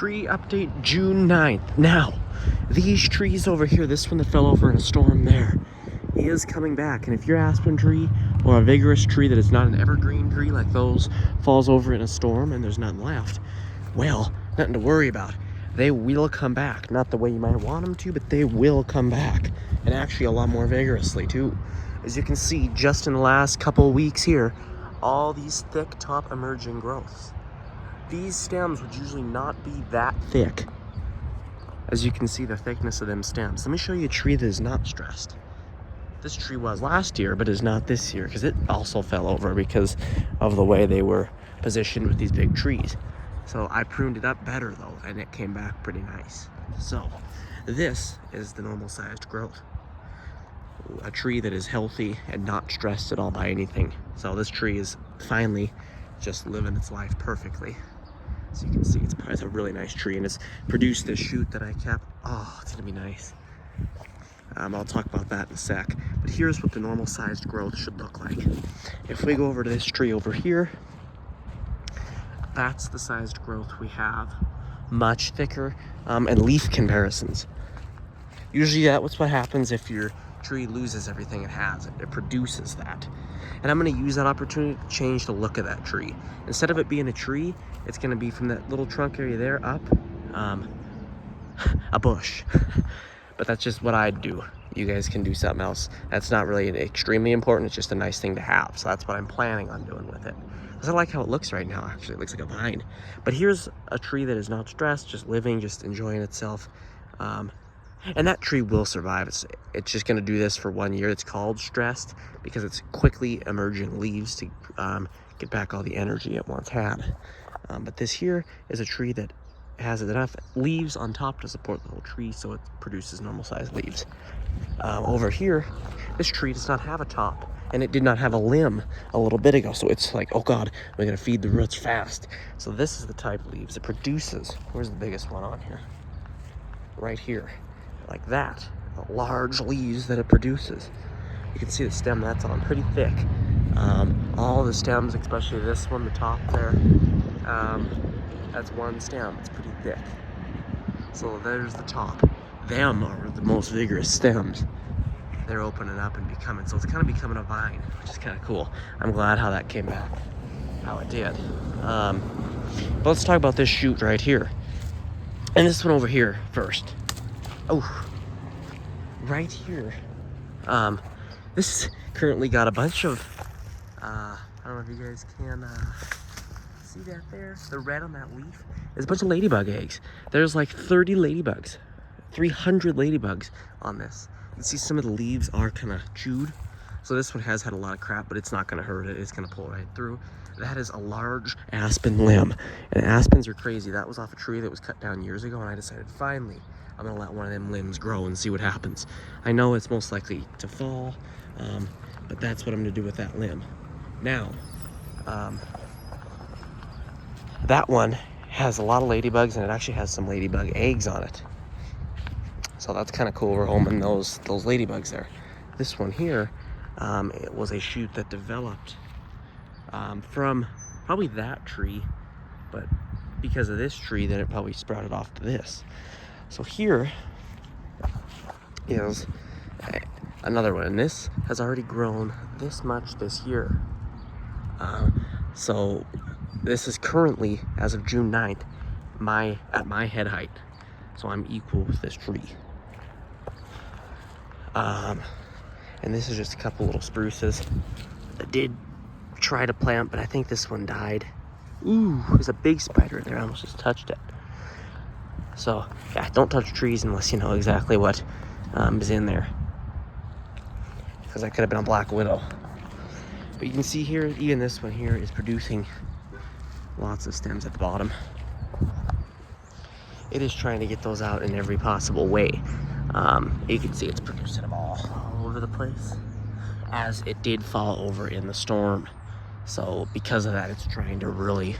Tree update June 9th. Now, these trees over here, this one that fell over in a storm there, is coming back. And if your aspen tree or a vigorous tree that is not an evergreen tree like those falls over in a storm and there's nothing left, well, nothing to worry about. They will come back. Not the way you might want them to, but they will come back. And actually a lot more vigorously too. As you can see, just in the last couple of weeks here, all these thick top emerging growths. These stems would usually not be that thick. As you can see the thickness of them stems. Let me show you a tree that is not stressed. This tree was last year, but is not this year because it also fell over because of the way they were positioned with these big trees. So I pruned it up better though, and it came back pretty nice. So this is the normal sized growth. A tree that is healthy and not stressed at all by anything. So this tree is finally just living its life perfectly. So you can see it's a really nice tree, and it's produced this shoot that I kept. Oh, it's gonna be nice. I'll talk about that in a sec. But here's what the normal sized growth should look like. If we go over to this tree over here, that's the sized growth we have. Much thicker, and leaf comparisons. Usually that's what happens if your tree loses everything it has. It produces that. And I'm going to use that opportunity to change the look of that tree. Instead of it being a tree, it's going to be from that little trunk area there up a bush. But that's just what I'd do. You guys can do something else. That's not really extremely important. It's just a nice thing to have. So that's what I'm planning on doing with it. Because I like how it looks right now, actually. It looks like a vine. But here's a tree that is not stressed, just living, just enjoying itself. And that tree will survive. It's just going to do this for 1 year. It's called stressed because it's quickly emerging leaves to get back all the energy it once had. But this here is a tree that has enough leaves on top to support the whole tree, so it produces normal sized leaves. Over here, this tree does not have a top, and it did not have a limb a little bit ago. So it's like, oh God, we're going to feed the roots fast. So this is the type of leaves it produces. Where's the biggest one on here? Right here. Like that, the large leaves that it produces. You can see the stem that's on, pretty thick. All the stems, especially this one, the top there, that's one stem. It's pretty thick. So there's the top. Them are the most vigorous stems. They're opening up and becoming, so it's kind of becoming a vine, which is kind of cool. I'm glad how that came back, how it did. But let's talk about this shoot right here. And this one over here first. Oh, right here. This currently got a bunch of, I don't know if you guys can see that there? The red on that leaf is a bunch of ladybug eggs. There's like 30 ladybugs, 300 ladybugs on this. You can see some of the leaves are kind of chewed. So this one has had a lot of crap, but it's not going to hurt it. It's going to pull right through. That is a large aspen limb. And aspens are crazy. That was off a tree that was cut down years ago, and I decided finally I'm going to let one of them limbs grow and see what happens. I know it's most likely to fall, but that's what I'm going to do with that limb. Now, that one has a lot of ladybugs, and it actually has some ladybug eggs on it. So that's kind of cool. We're homing those ladybugs there. This one here, it was a shoot that developed from probably that tree, but because of this tree, then it probably sprouted off to this. So here is another one, and this has already grown this much this year. So this is currently, as of June 9th, at my head height. So I'm equal with this tree. And this is just a couple little spruces. I did try to plant, but I think this one died. Ooh, there's a big spider in there. I almost just touched it. So, yeah, don't touch trees unless you know exactly what is in there. Because that could have been a black widow. But you can see here, even this one here is producing lots of stems at the bottom. It is trying to get those out in every possible way. You can see it's producing them all over the place, as it did fall over in the storm. So because of that, it's trying to really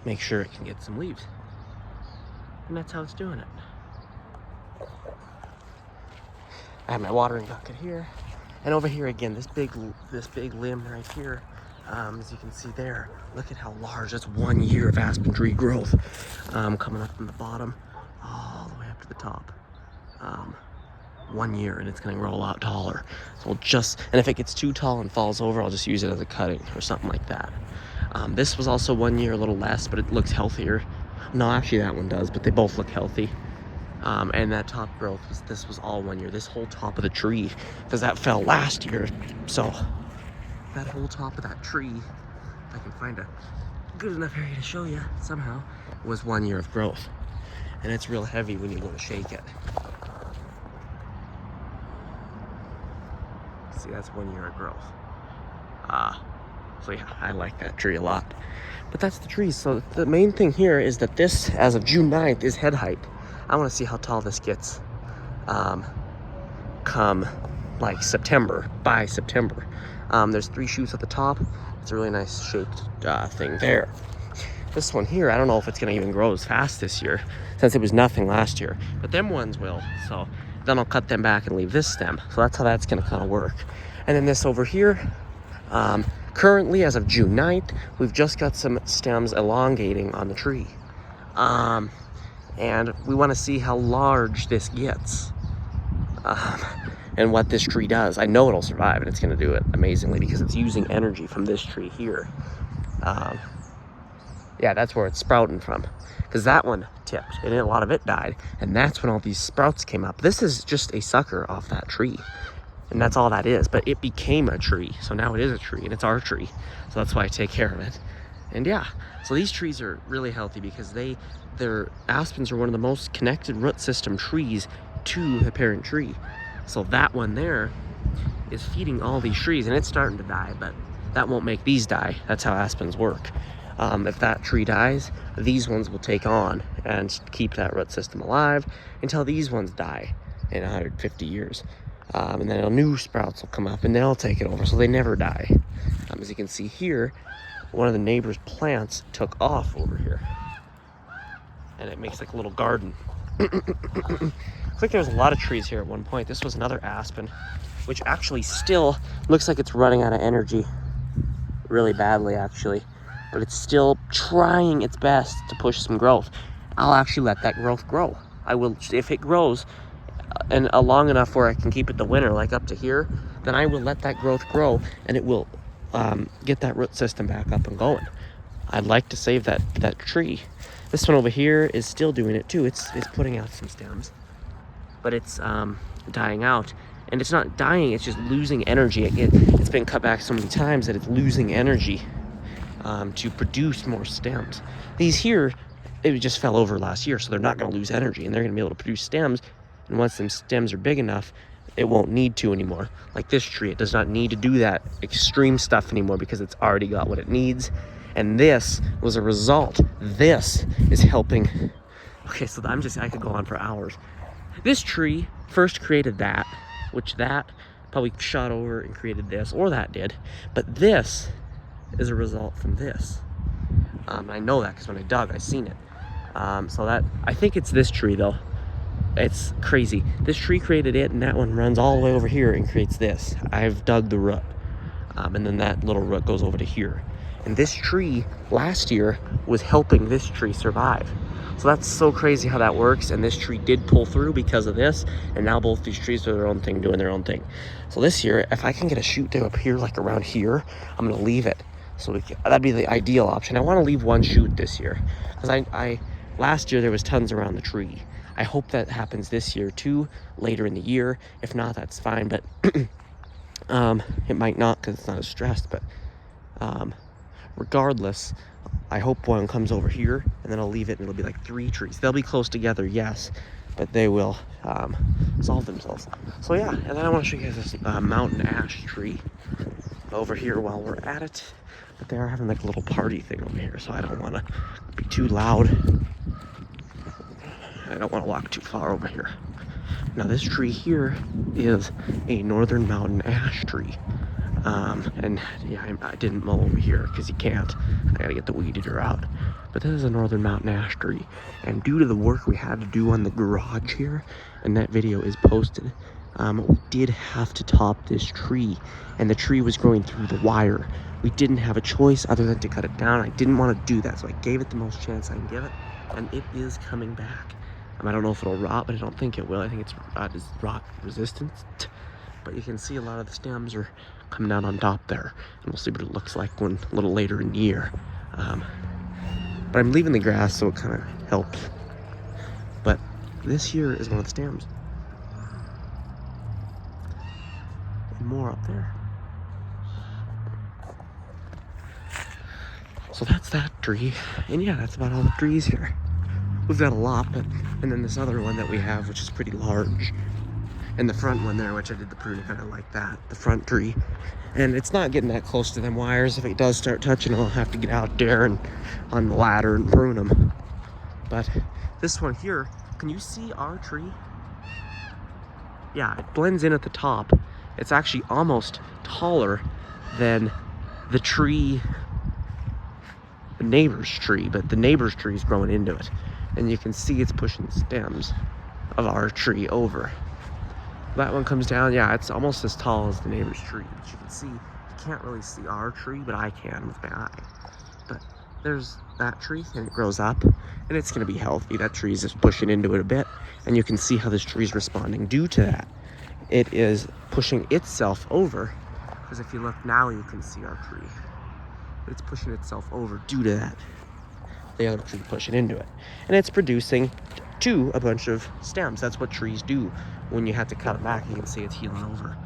make sure it can get some leaves. And that's how it's doing it. I have my watering bucket here. And over here again, this big limb right here, As you can see there, look at how large. That's 1 year of aspen tree growth. Coming up from the bottom all the way up to the top. 1 year, and it's gonna grow a lot taller. So we'll and if it gets too tall and falls over, I'll just use it as a cutting or something like that. This was also 1 year, a little less, but it looks healthier. No, actually that one does, but they both look healthy. And that top growth, this was all 1 year. This whole top of the tree, because that fell last year. So that whole top of that tree, if I can find a good enough area to show you somehow, was 1 year of growth. And it's real heavy when you go to shake it. See, that's 1 year of growth. So yeah, I like that tree a lot. But that's the trees. So the main thing here is that this, as of June 9th, is head height. I want to see how tall this gets come like September, by September. There's 3 shoots at the top. It's a really nice shaped thing there. This one here, I don't know if it's gonna even grow as fast this year, since it was nothing last year, but them ones will. So then I'll cut them back and leave this stem. So that's how that's gonna kind of work. And then this over here, currently as of June 9th, we've just got some stems elongating on the tree. And we wanna see how large this gets. And what this tree does. I know it'll survive, and it's gonna do it amazingly because it's using energy from this tree here. Yeah, that's where it's sprouting from, because that one tipped and a lot of it died, and that's when all these sprouts came up. This is just a sucker off that tree, and that's all that is, but it became a tree, so now it is a tree, and it's our tree, so that's why I take care of it. And yeah, so these trees are really healthy because their aspens are one of the most connected root system trees to the parent tree. So that one there is feeding all these trees, and it's starting to die, but that won't make these die. That's how aspens work. If that tree dies, these ones will take on and keep that root system alive until these ones die in 150 years. And then new sprouts will come up and they'll take it over, so they never die. As you can see here, one of the neighbor's plants took off over here, and it makes like a little garden. Looks like there's a lot of trees here at one point. This was another aspen, which actually still looks like it's running out of energy really badly, actually. But it's still trying its best to push some growth. I'll actually let that growth grow. I will, if it grows and long enough where I can keep it the winter, like up to here, then I will let that growth grow, and it will get that root system back up and going. I'd like to save that tree. This one over here is still doing it too. It's putting out some stems, but it's dying out. And it's not dying, it's just losing energy. It's been cut back so many times that it's losing energy to produce more stems. These here, it just fell over last year, so they're not gonna lose energy, and they're gonna be able to produce stems. And once them stems are big enough, it won't need to anymore. Like this tree, it does not need to do that extreme stuff anymore because it's already got what it needs. And this was a result. This is helping. Okay, so I could go on for hours. This tree first created that, which that probably shot over and created this, or that did. But this is a result from this. I know that because when I dug, I seen it. So that, I think it's this tree though. It's crazy. This tree created it, and that one runs all the way over here and creates this. I've dug the root. And then that little root goes over to here. And this tree last year was helping this tree survive. So that's so crazy how that works. And this tree did pull through because of this. And now both these trees are their own thing, doing their own thing. So this year, if I can get a shoot to up here, like around here, I'm gonna leave it. So that'd be the ideal option. I wanna leave one shoot this year. Because last year there was tons around the tree. I hope that happens this year too, later in the year. If not, that's fine, but it might not because it's not as stressed, but regardless, I hope one comes over here, and then I'll leave it, and it'll be like 3 trees. They'll be close together, yes, but they will solve themselves. So yeah, and then I want to show you guys this mountain ash tree over here while we're at it. But they are having like a little party thing over here, so I don't want to be too loud. I don't want to walk too far over here. Now this tree here is a northern mountain ash tree. And yeah, I didn't mow over here because you can't. I gotta get the weed eater out. But this is a northern mountain ash tree. And due to the work we had to do on the garage here, and that video is posted, We did have to top this tree, and the tree was growing through the wire. We didn't have a choice other than to cut it down. I didn't want to do that, so I gave it the most chance I can give it, and it is coming back. I don't know if it'll rot, but I don't think it will. I think it's rot resistant. But you can see a lot of the stems are coming down on top there, and we'll see what it looks like when a little later in the year. But I'm leaving the grass, so it kind of helps. But this here is one of the stems. And more up there. So that's that tree. And yeah, that's about all the trees here. We've got a lot, but and then this other one that we have, which is pretty large. And the front one there, which I did the pruning kind of like that, the front tree. And it's not getting that close to them wires. If it does start touching, I'll have to get out there and on the ladder and prune them. But this one here, can you see our tree? Yeah, it blends in at the top. It's actually almost taller than the tree, the neighbor's tree, but the neighbor's tree is growing into it. And you can see it's pushing the stems of our tree over. That one comes down, yeah, it's almost as tall as the neighbor's tree. But you can see, you can't really see our tree, but I can with my eye. But there's that tree, and it grows up, and it's gonna be healthy. That tree is just pushing into it a bit, and you can see how this tree is responding due to that. It is pushing itself over, because if you look now, you can see our tree. But it's pushing itself over due to that. The other tree pushing into it. And it's producing a bunch of stems. That's what trees do. When you have to cut it back, you can see it's healing over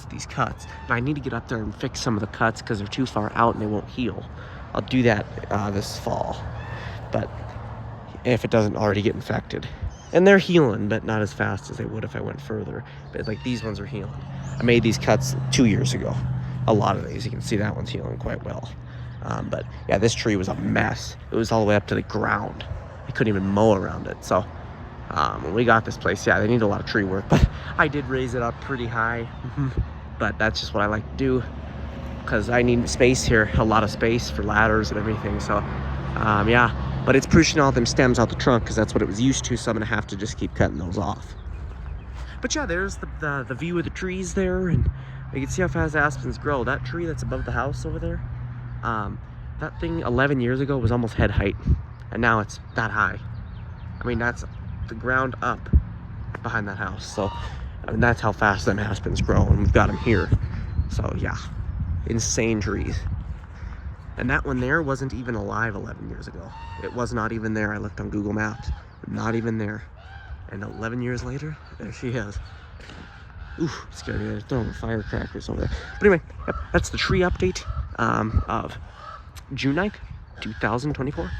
these cuts. Now I need to get up there and fix some of the cuts because they're too far out and they won't heal. I'll do that this fall, but if it doesn't already get infected. And they're healing, but not as fast as they would if I went further. But like these ones are healing. I made these cuts 2 years ago. A lot of these, you can see that one's healing quite well. But yeah, this tree was a mess. It was all the way up to the ground. I couldn't even mow around it. So when we got this place, yeah, they need a lot of tree work, but I did raise it up pretty high. But that's just what I like to do because I need space here, a lot of space for ladders and everything. So yeah, but it's pushing all them stems out the trunk because that's what it was used to. So I'm gonna have to just keep cutting those off. But yeah, there's the view of the trees there, and you can see how fast aspens grow. That tree that's above the house over there, that thing 11 years ago was almost head height, and now it's that high. I mean, that's the ground up behind that house. So I mean, that's how fast them aspens grow, and we've got them here. So yeah, insane trees. And that one there wasn't even alive 11 years ago. It was not even there. I looked on Google Maps, not even there. And 11 years later, there she is. Ooh, scary. They're throwing firecrackers over there. But anyway, yep, that's the tree update of June 9th, 2024.